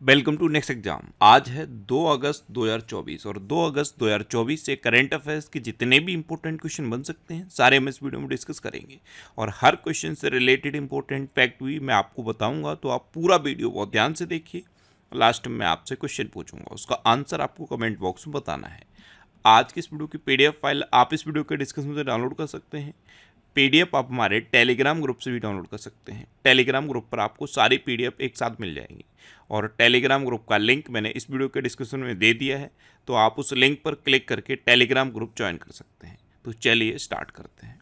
Welcome to next exam. आज है 2 अगस्त 2024 और 2 अगस्त 2024 से करंट अफेयर्स के जितने भी इंपॉर्टेंट क्वेश्चन बन सकते हैं सारे हम इस वीडियो में डिस्कस करेंगे और हर क्वेश्चन से रिलेटेड इंपॉर्टेंट फैक्ट भी मैं आपको बताऊंगा, तो आप पूरा वीडियो बहुत ध्यान से देखिए। लास्ट में मैं आपसे क्वेश्चन पूछूंगा, उसका आंसर आपको कमेंट बॉक्स में बताना है। आज की इस वीडियो की PDF फाइल आप इस वीडियो के डिस्कशन से डाउनलोड कर सकते हैं। PDF आप हमारे टेलीग्राम ग्रुप से भी डाउनलोड कर सकते हैं। टेलीग्राम ग्रुप पर आपको सारी PDF एक साथ मिल जाएंगी और टेलीग्राम ग्रुप का लिंक मैंने इस वीडियो के डिस्क्रिप्शन में दे दिया है, तो आप उस लिंक पर क्लिक करके टेलीग्राम ग्रुप ज्वाइन कर सकते हैं। तो चलिए स्टार्ट करते हैं।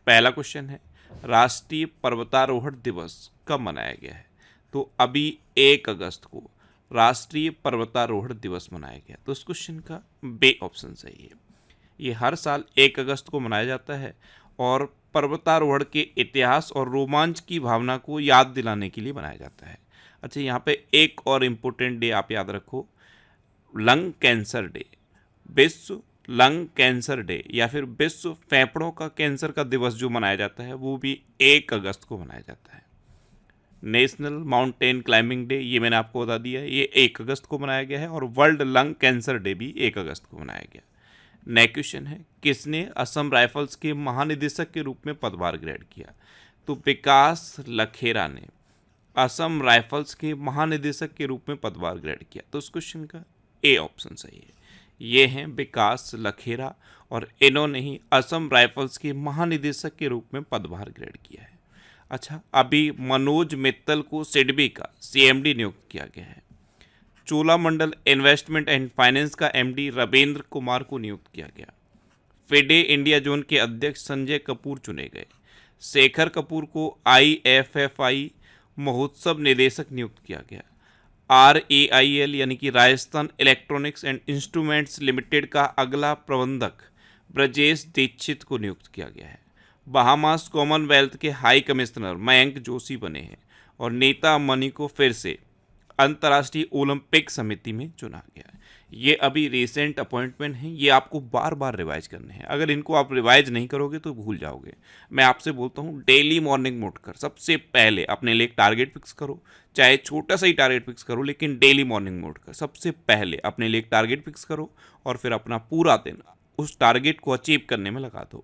पहला क्वेश्चन है, राष्ट्रीय पर्वतारोहण दिवस कब मनाया गया है? तो अभी 1 अगस्त को राष्ट्रीय पर्वतारोहण दिवस मनाया गया। तो इस क्वेश्चन का बे ऑप्शन सही है। ये हर साल 1 अगस्त को मनाया जाता है और पर्वतारोहण के इतिहास और रोमांच की भावना को याद दिलाने के लिए बनाया जाता है। अच्छा, यहाँ पे एक और इम्पोर्टेंट डे आप याद रखो, लंग कैंसर डे। विश्व लंग कैंसर डे या फिर विश्व फेफड़ों का कैंसर का दिवस जो मनाया जाता है वो भी 1 अगस्त को मनाया जाता है। नेशनल माउंटेन क्लाइंबिंग डे, ये मैंने आपको बता दिया है, ये 1 अगस्त को मनाया गया है और वर्ल्ड लंग कैंसर डे भी 1 अगस्त को मनाया गया। नेक्स्ट क्वेश्चन है, किसने असम राइफल्स के महानिदेशक के रूप में पदभार ग्रहण किया? तो विकास लखेरा ने असम राइफल्स के महानिदेशक के रूप में पदभार ग्रहण किया। तो इस क्वेश्चन का ए ऑप्शन सही है। ये हैं विकास लखेरा और इन्होंने ही असम राइफल्स के महानिदेशक के रूप में पदभार ग्रहण किया है। अच्छा, अभी मनोज मित्तल को सिडबी का CMD नियुक्त किया गया है। चोलामंडल इन्वेस्टमेंट एंड फाइनेंस का MD रविंद्र कुमार को नियुक्त किया गया। फिडे इंडिया जोन के अध्यक्ष संजय कपूर चुने गए। शेखर कपूर को IFFI महोत्सव निदेशक नियुक्त किया गया। RAIL यानी कि Rajasthan electronics and instruments limited का अगला प्रबंधक ब्रजेश दीक्षित को नियुक्त किया गया है। बहामास कॉमनवेल्थ के हाई कमिश्नर मयंक जोशी बने हैं और नीता मनी को फिर से अंतर्राष्ट्रीय ओलंपिक समिति में चुना गया है। ये अभी रिसेंट अपॉइंटमेंट हैं, ये आपको बार बार रिवाइज करने हैं। अगर इनको आप रिवाइज नहीं करोगे तो भूल जाओगे। मैं आपसे बोलता हूँ डेली मॉर्निंग में उठकर सबसे पहले अपने लिए एक टारगेट फिक्स करो, चाहे छोटा सा ही टारगेट फिक्स करो, लेकिन डेली मॉर्निंग में उठकर सबसे पहले अपने लिए एक टारगेट फिक्स करो और फिर अपना पूरा दिन उस टारगेट को अचीव करने में लगा दो।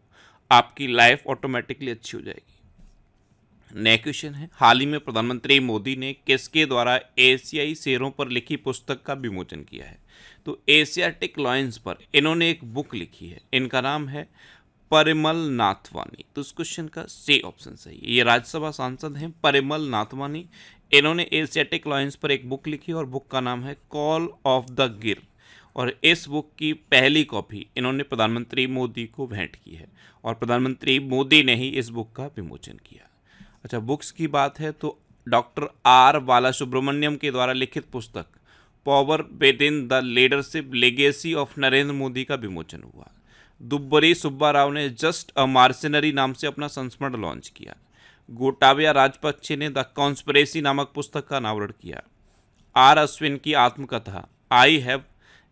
आपकी लाइफ ऑटोमेटिकली अच्छी हो जाएगी। नेक्स्ट क्वेश्चन है, हाल ही में प्रधानमंत्री मोदी ने किसके द्वारा एशियाई शेरों पर लिखी पुस्तक का विमोचन किया है? तो एशियाटिक लॉयंस पर इन्होंने एक बुक लिखी है, इनका नाम है परिमल नाथवानी। तो इस क्वेश्चन का सी ऑप्शन सही है। ये राज्यसभा सांसद हैं परिमल नाथवानी। इन्होंने एशियाटिक लॉयंस पर एक बुक लिखी और बुक का नाम है कॉल ऑफ द गिर और इस बुक की पहली कॉपी इन्होंने प्रधानमंत्री मोदी को भेंट की है और प्रधानमंत्री मोदी ने ही इस बुक का विमोचन किया। अच्छा, बुक्स की बात है तो डॉक्टर R बालासुब्रमण्यम के द्वारा लिखित पुस्तक power with in the leadership legacy of Narendra Modi का विमोचन हुआ। दुब्बरी सुब्बा राव ने जस्ट अ मार्सिनरी नाम से अपना संस्मरण लॉन्च किया। गोटाबया राजपक्षे ने द कॉन्स्पिरेसी नामक पुस्तक का अनावरण किया। R अश्विन की आत्मकथा I have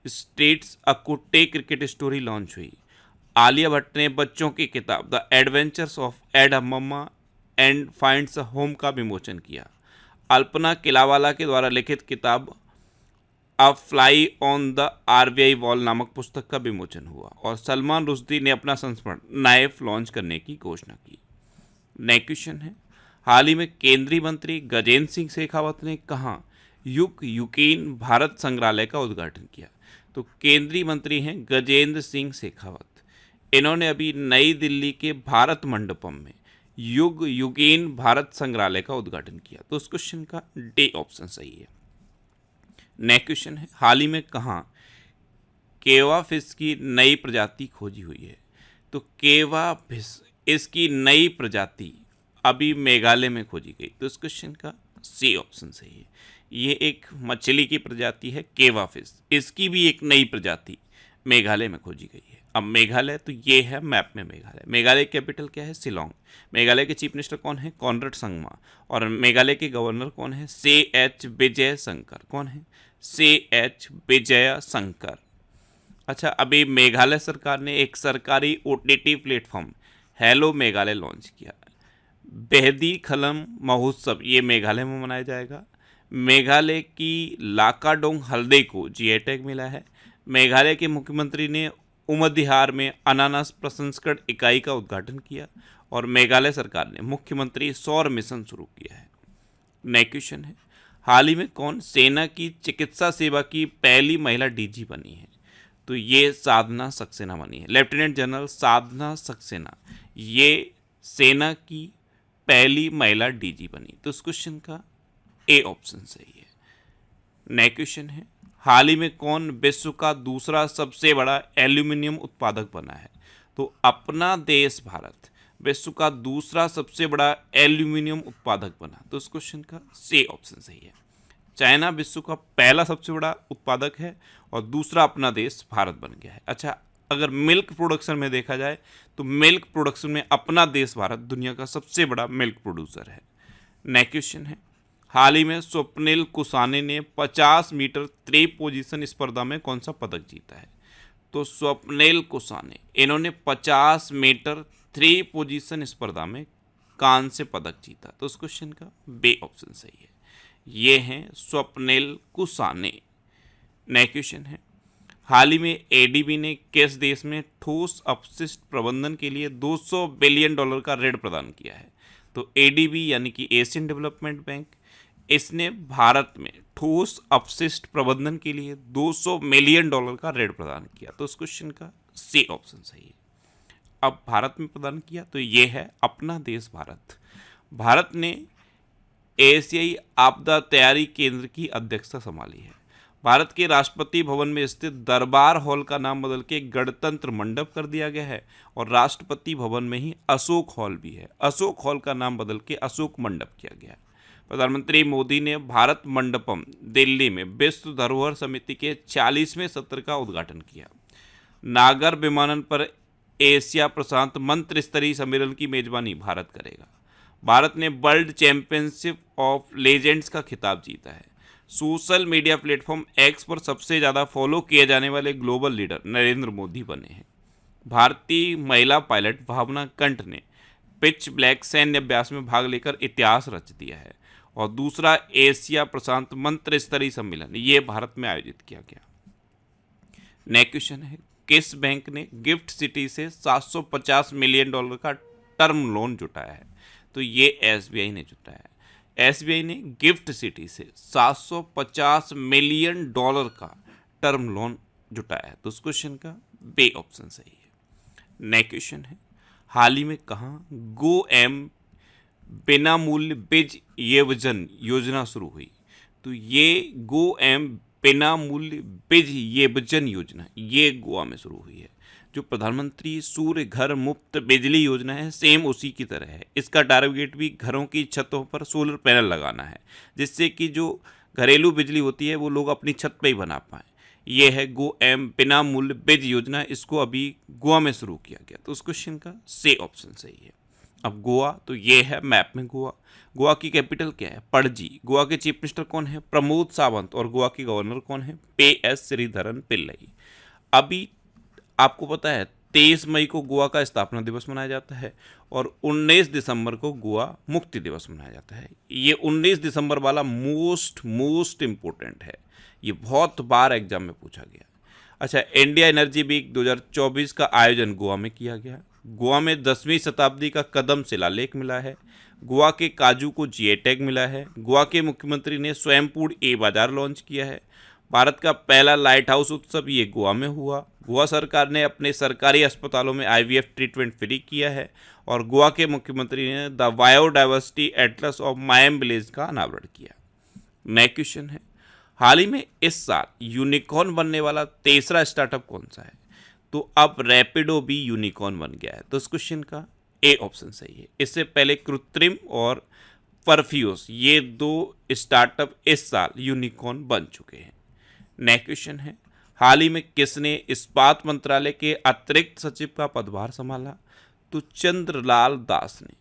streets a Kutti cricket story launch हुई। आलिया भट्ट ने बच्चों की किताब the adventures of Ed mamma and finds a home का विमोचन किया। अल्पना किलावाला के द्वारा लिखित किताब a fly on the RBI wall नामक पुस्तक का विमोचन हुआ और सलमान रुश्दी ने अपना संस्मरण नाइफ लॉन्च करने की घोषणा की। नेक्स्ट क्वेश्चन है, हाल ही में केंद्रीय मंत्री गजेंद्र सिंह शेखावत ने कहाँ यूक्रेन भारत संग्रहालय का उद्घाटन किया? तो केंद्रीय मंत्री हैं गजेंद्र सिंह शेखावत। इन्होंने अभी नई दिल्ली के भारत मंडपम में यूक्रेन भारत संग्रहालय का उद्घाटन किया। तो उस क्वेश्चन का डी ऑप्शन सही है। नेक्स्ट क्वेश्चन है, हाल ही में कहाँ केवा फिश की नई प्रजाति खोजी हुई है? तो केवा फिश इसकी नई प्रजाति अभी मेघालय में खोजी गई। तो इस क्वेश्चन का सी ऑप्शन सही है। ये एक मछली की प्रजाति है केवा फिश, इसकी भी एक नई प्रजाति मेघालय में खोजी गई है। अब मेघालय तो ये है मैप में मेघालय। मेघालय की कैपिटल क्या है? शिलोंग। मेघालय के चीफ मिनिस्टर कौन है? कॉनरेड संगमा। और मेघालय के गवर्नर कौन है? CH विजय शंकर। कौन है? CH विजय शंकर। अच्छा, अभी मेघालय सरकार ने एक सरकारी OTT platform hello Meghalaya launch किया। बेहदी खलम महोत्सव ये मेघालय में मनाया जाएगा। मेघालय की लाकाडोंग हल्दे को जीआई टैग मिला है। मेघालय के मुख्यमंत्री ने उमदिहार में अनानास प्रसंस्करण इकाई का उद्घाटन किया। और मेघालय सरकार ने मुख्यमंत्री सौर मिशन शुरू किया है। नेक्स्ट क्वेश्चन है, हाल ही में कौन सेना की चिकित्सा सेवा की पहली महिला डीजी बनी है? तो ये साधना सक्सेना बनी है। लेफ्टिनेंट जनरल साधना सक्सेना ये सेना की पहली महिला डीजी बनी। तो इस क्वेश्चन का ए ऑप्शन सही है। नेक्स्ट क्वेश्चन है, हाल ही में कौन विश्व का दूसरा सबसे बड़ा एल्यूमिनियम उत्पादक बना है? तो अपना देश भारत विश्व का दूसरा सबसे बड़ा एल्यूमिनियम उत्पादक बना। तो इस क्वेश्चन का सी ऑप्शन सही है। चाइना विश्व का पहला सबसे बड़ा उत्पादक है और दूसरा अपना देश भारत बन गया है। अच्छा, अगर मिल्क प्रोडक्शन में देखा जाए तो मिल्क प्रोडक्शन में अपना देश भारत दुनिया का सबसे बड़ा मिल्क प्रोड्यूसर है। नेक्स्ट क्वेश्चन है, हाल ही में स्वप्निल कुसाने ने 50 मीटर त्रे पोजीशन स्पर्धा में कौन सा पदक जीता है? तो स्वप्निल कुसाने इन्होंने 50 मीटर थ्री पोजीशन स्पर्धा में कांस्य पदक जीता। तो उस क्वेश्चन का बे ऑप्शन सही है। ये हैं स्वप्निल कुसाने। नेक्स्ट क्वेश्चन है, हाल ही में एडीबी ने किस देश में ठोस अपशिष्ट प्रबंधन के लिए $200 बिलियन का ऋण प्रदान किया है? तो एडीबी यानी कि एशियन डेवलपमेंट बैंक, इसने भारत में ठोस अपशिष्ट प्रबंधन के लिए $200 मिलियन का ऋण प्रदान किया। तो उस क्वेश्चन का सी ऑप्शन सही है। अब भारत में प्रदान किया तो ये है अपना देश भारत। भारत ने एशियाई आपदा तैयारी केंद्र की अध्यक्षता संभाली है। भारत के राष्ट्रपति भवन में स्थित दरबार हॉल का नाम बदल के गणतंत्र मंडप कर दिया गया है और राष्ट्रपति भवन में ही अशोक हॉल भी है। अशोक हॉल का नाम बदल के अशोक मंडप किया गया है। प्रधानमंत्री मोदी ने भारत मंडपम दिल्ली में विश्व धरोहर समिति के 40वें सत्र का उद्घाटन किया। नागर विमानन पर एशिया प्रशांत मंत्री स्तरीय सम्मेलन की मेजबानी भारत करेगा। भारत ने वर्ल्ड चैंपियनशिप ऑफ लेजेंड्स का खिताब जीता है। सोशल मीडिया प्लेटफॉर्म एक्स पर सबसे ज़्यादा फॉलो किए जाने वाले ग्लोबल लीडर नरेंद्र मोदी बने हैं। भारतीय महिला पायलट भावना कंठ ने पिच ब्लैक सैन्य अभ्यास में भाग लेकर इतिहास रच दिया है। और दूसरा एशिया प्रशांत मंत्री स्तरीय सम्मेलन ये भारत में आयोजित किया गया। नेक्स्ट क्वेश्चन है, किस बैंक ने गिफ्ट सिटी से $750 मिलियन का टर्म लोन जुटाया है? तो ये एसबीआई ने जुटाया है। एसबीआई ने गिफ्ट सिटी से $750 मिलियन का टर्म लोन जुटाया है। तो उस क्वेश्चन का बे ऑप्शन सही है। नेक्स्ट क्वेश्चन है, हाल ही में कहाँ गो एम बिना मूल्य बीज येवजन योजना शुरू हुई? तो ये गो एम बिना मूल्य बीज येवजन योजना ये गोवा में शुरू हुई है। जो प्रधानमंत्री सूर्य घर मुफ्त बिजली योजना है सेम उसी की तरह है। इसका टारगेट भी घरों की छतों पर सोलर पैनल लगाना है, जिससे कि जो घरेलू बिजली होती है वो लोग अपनी छत पे ही बना पाएँ। ये है गो एम बिना मूल्य बीज योजना, इसको अभी गोवा में शुरू किया गया। तो उस क्वेश्चन का सी ऑप्शन सही है। अब गोवा, तो ये है मैप में गोवा। गोवा की कैपिटल क्या है? पणजी। गोवा के चीफ मिनिस्टर कौन है? प्रमोद सावंत। और गोवा के गवर्नर कौन है? PS श्रीधरन पिल्लई। अभी आपको पता है 23 मई को गोवा का स्थापना दिवस मनाया जाता है और 19 दिसंबर को गोवा मुक्ति दिवस मनाया जाता है। ये 19 दिसंबर वाला मोस्ट इम्पोर्टेंट है, ये बहुत बार एग्जाम में पूछा गया। अच्छा, इंडिया एनर्जी वीक 2024 का आयोजन गोवा में किया गया। गोवा में 10वीं शताब्दी का कदम शिलालेख मिला है। गोवा के काजू को जीआई टैग मिला है। गोवा के मुख्यमंत्री ने स्वयंपूर्ण बाजार लॉन्च किया है। भारत का पहला लाइट हाउस उत्सव ये गोवा में हुआ। गोवा सरकार ने अपने सरकारी अस्पतालों में IVF ट्रीटमेंट फ्री किया है। और गोवा के मुख्यमंत्री ने the biodiversity Atlas of मायम village का अनावरण किया। नेक्स्ट क्वेश्चन है, हाल ही में इस साल यूनिकॉर्न बनने वाला तीसरा स्टार्टअप कौन सा है? तो अब रैपिडो भी यूनिकॉर्न बन गया है। तो इस क्वेश्चन का ए ऑप्शन सही है। इससे पहले कृत्रिम और परफ्यूस ये दो स्टार्टअप इस साल यूनिकॉर्न बन चुके हैं। नेक्स्ट क्वेश्चन है, हाल ही में किसने इस्पात मंत्रालय के अतिरिक्त सचिव का पदभार संभाला? तो चंद्रलाल दास ने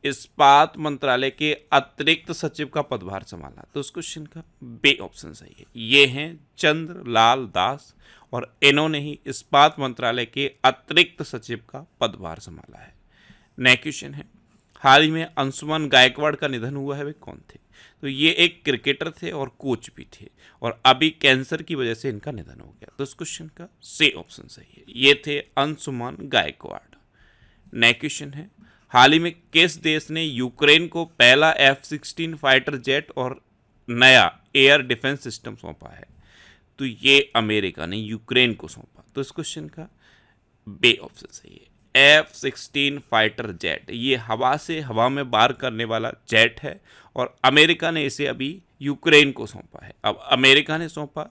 इस्पात मंत्रालय के अतिरिक्त सचिव का पदभार संभाला। तो उस क्वेश्चन का बे ऑप्शन सही है। ये हैं चंद्रलाल दास और इन्होंने ही इस्पात मंत्रालय के अतिरिक्त सचिव का पदभार संभाला है। नेक्स्ट क्वेश्चन है, हाल ही में अंशुमान गायकवाड़ का निधन हुआ है, वे कौन थे? तो ये एक क्रिकेटर थे और कोच भी थे, और अभी कैंसर की वजह से इनका निधन हो गया। तो इस क्वेश्चन का सी ऑप्शन सही है, ये थे अंशुमान गायकवाड़। नेक्स्ट क्वेश्चन है, हाल ही में किस देश ने यूक्रेन को पहला F-16 फाइटर जेट और नया एयर डिफेंस सिस्टम सौंपा है? तो ये अमेरिका ने यूक्रेन को सौंपा। तो इस क्वेश्चन का बी ऑप्शन सही है, F-16 फाइटर जेट। ये हवा से हवा में वार करने वाला जेट है और अमेरिका ने इसे अभी यूक्रेन को सौंपा है। अब अमेरिका ने सौंपा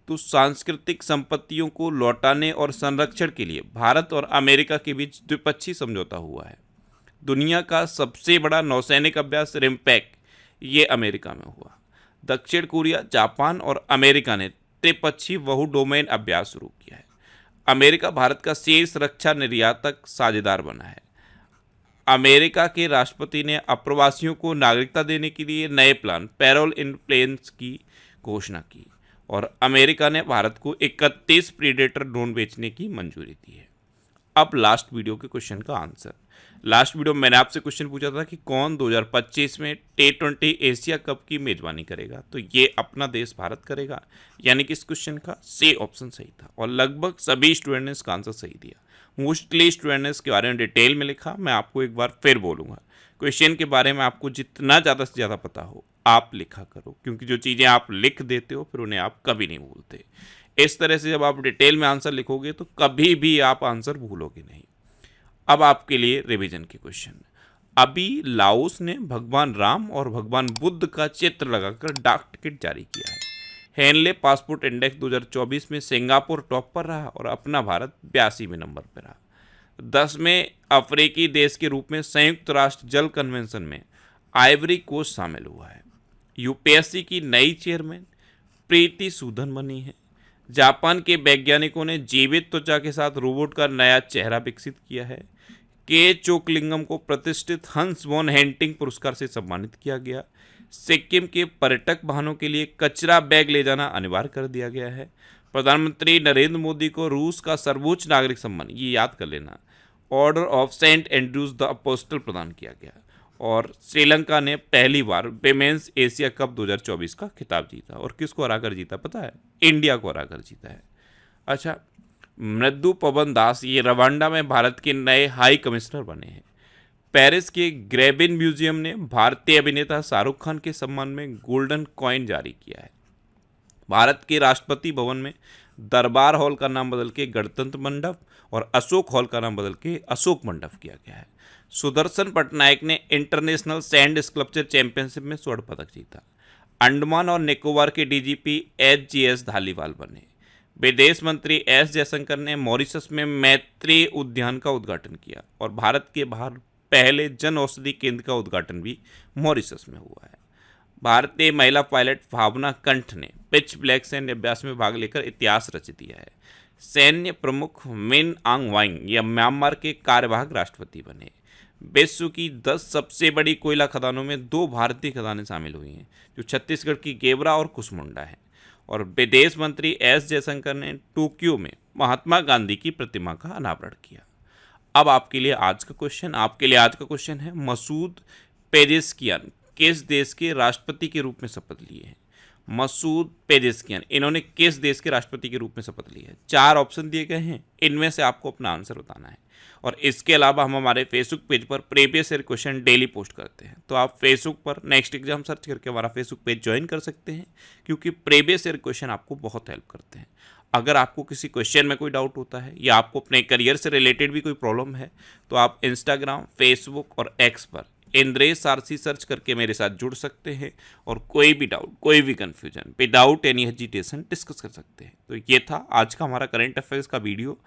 तो सांस्कृतिक संपत्तियों को लौटाने और संरक्षण के लिए भारत और अमेरिका के बीच द्विपक्षीय समझौता हुआ है। दुनिया का सबसे बड़ा नौसैनिक अभ्यास रिम्पैक ये अमेरिका में हुआ। दक्षिण कोरिया, जापान और अमेरिका ने त्रिपक्षीय बहु डोमेन अभ्यास शुरू किया है। अमेरिका भारत का शीर्ष रक्षा निर्यातक साझेदार बना है। अमेरिका के राष्ट्रपति ने अप्रवासियों को नागरिकता देने के लिए नए प्लान पैरोल इन प्लेन्स की घोषणा की, और अमेरिका ने भारत को 31 प्रीडेटर ड्रोन बेचने की मंजूरी दी है। अब लास्ट वीडियो के क्वेश्चन का आंसर। लास्ट वीडियो में मैंने आपसे क्वेश्चन पूछा था कि कौन 2025 में T20 एशिया कप की मेजबानी करेगा, तो ये अपना देश भारत करेगा, यानी कि इस क्वेश्चन का सी ऑप्शन सही था, और लगभग सभी स्टूडेंट ने इसका आंसर सही दिया। मोस्टली स्टूडेंट ने इसके बारे में डिटेल में लिखा। मैं आपको एक बार फिर बोलूँगा, क्वेश्चन के बारे में आपको जितना ज़्यादा से ज़्यादा पता हो आप लिखा करो, क्योंकि जो चीज़ें आप लिख देते हो फिर उन्हें आप कभी नहीं भूलते। इस तरह से जब आप डिटेल में आंसर लिखोगे तो कभी भी आप आंसर भूलोगे नहीं। अब आपके लिए रिवीजन के क्वेश्चन। अभी लाओस ने भगवान राम और भगवान बुद्ध का चित्र लगाकर डाक टिकट जारी किया है। हेनले पासपोर्ट इंडेक्स 2024 में सिंगापुर टॉप पर रहा और अपना भारत 82वें नंबर पर रहा। 10वें अफ्रीकी देश के रूप में संयुक्त राष्ट्र जल कन्वेंशन में आइवरी कोस्ट शामिल हुआ है। यूपीएससी की नई चेयरमैन प्रीति सूदन बनी है। जापान के वैज्ञानिकों ने जीवित त्वचा के साथ रोबोट का नया चेहरा विकसित किया है। के चोकलिंगम को प्रतिष्ठित हंस वॉन हेंटिंग पुरस्कार से सम्मानित किया गया। सिक्किम के पर्यटक वाहनों के लिए कचरा बैग ले जाना अनिवार्य कर दिया गया है। प्रधानमंत्री नरेंद्र मोदी को रूस का सर्वोच्च नागरिक सम्मान, ये याद कर लेना, order of saint Andrews the apostle प्रदान किया गया। और श्रीलंका ने पहली बार विमेंस एशिया कप 2024 का खिताब जीता, और किसको हराकर जीता पता है? इंडिया को हराकर जीता है। अच्छा, मृदु पवन दास ये रवांडा में भारत के नए हाई कमिश्नर बने हैं। पेरिस के ग्रेबिन म्यूजियम ने भारतीय अभिनेता शाहरुख खान के सम्मान में गोल्डन कॉइन जारी किया है। भारत के राष्ट्रपति भवन में दरबार हॉल का नाम बदल के गणतंत्र मंडप और अशोक हॉल का नाम बदल के अशोक मंडप किया गया है। सुदर्शन पटनायक ने इंटरनेशनल सैंड स्कल्पचर चैंपियनशिप में स्वर्ण पदक जीता। अंडमान और निकोबार के डीजीपी HGS धालीवाल बने। विदेश मंत्री S जयशंकर ने मॉरिशस में मैत्री उद्यान का उद्घाटन किया, और भारत के बाहर पहले जन औषधि केंद्र का उद्घाटन भी मॉरिशस में हुआ है। भारतीय महिला पायलट भावना कंठ ने पिच ब्लैक सैन्य अभ्यास में भाग लेकर इतिहास रच दिया है। सैन्य प्रमुख मिन आंग वाइंग या म्यांमार के कार्यवाहक राष्ट्रपति बने। विश्व की 10 सबसे बड़ी कोयला खदानों में 2 भारतीय खदानें शामिल हुई हैं, जो छत्तीसगढ़ की गेवरा और कुसमुंडा है। और विदेश मंत्री S जयशंकर ने टोक्यो में महात्मा गांधी की प्रतिमा का अनावरण किया। अब आपके लिए आज का क्वेश्चन है, मसूद पेजेस्कियान किस देश के राष्ट्रपति के रूप में शपथ लिए हैं? मसूद पेजेस्कियान, इन्होंने किस देश के राष्ट्रपति के रूप में शपथ ली है? 4 ऑप्शन दिए गए हैं, इनमें से आपको अपना आंसर बताना है। और इसके अलावा हम हमारे फेसबुक पेज पर previous year question daily post करते हैं, तो आप फेसबुक पर नेक्स्ट एग्जाम सर्च करके हमारा फेसबुक पेज ज्वाइन कर सकते हैं, क्योंकि प्रीवियस ईयर क्वेश्चन आपको बहुत हेल्प करते हैं। अगर आपको किसी क्वेश्चन में कोई डाउट होता है या आपको अपने करियर से रिलेटेड भी कोई प्रॉब्लम है, तो आप इंस्टाग्राम, फेसबुक और एक्स पर इंद्रेश आरसी सर्च करके मेरे साथ जुड़ सकते हैं, और कोई भी डाउट, कोई भी confusion without any hesitation discuss कर सकते हैं। तो ये था आज का हमारा करंट अफेयर्स का वीडियो।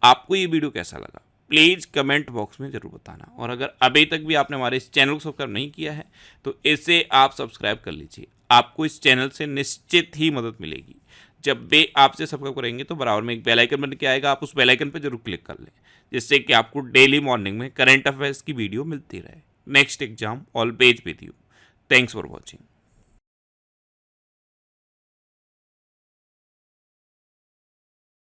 आपको ये वीडियो कैसा लगा प्लीज़ कमेंट बॉक्स में ज़रूर बताना, और अगर अभी तक भी आपने हमारे इस चैनल को सब्सक्राइब नहीं किया है तो इसे आप सब्सक्राइब कर लीजिए। आपको इस चैनल से निश्चित ही मदद मिलेगी। जब वे आपसे सब्सक्राइब करेंगे तो बराबर में एक बेल आइकन बन के आएगा, आप उस बेल आइकन पर जरूर क्लिक कर लें, जिससे कि आपको डेली मॉर्निंग में करंट अफेयर्स की वीडियो मिलती रहे। Next exam always with you. Thanks for watching.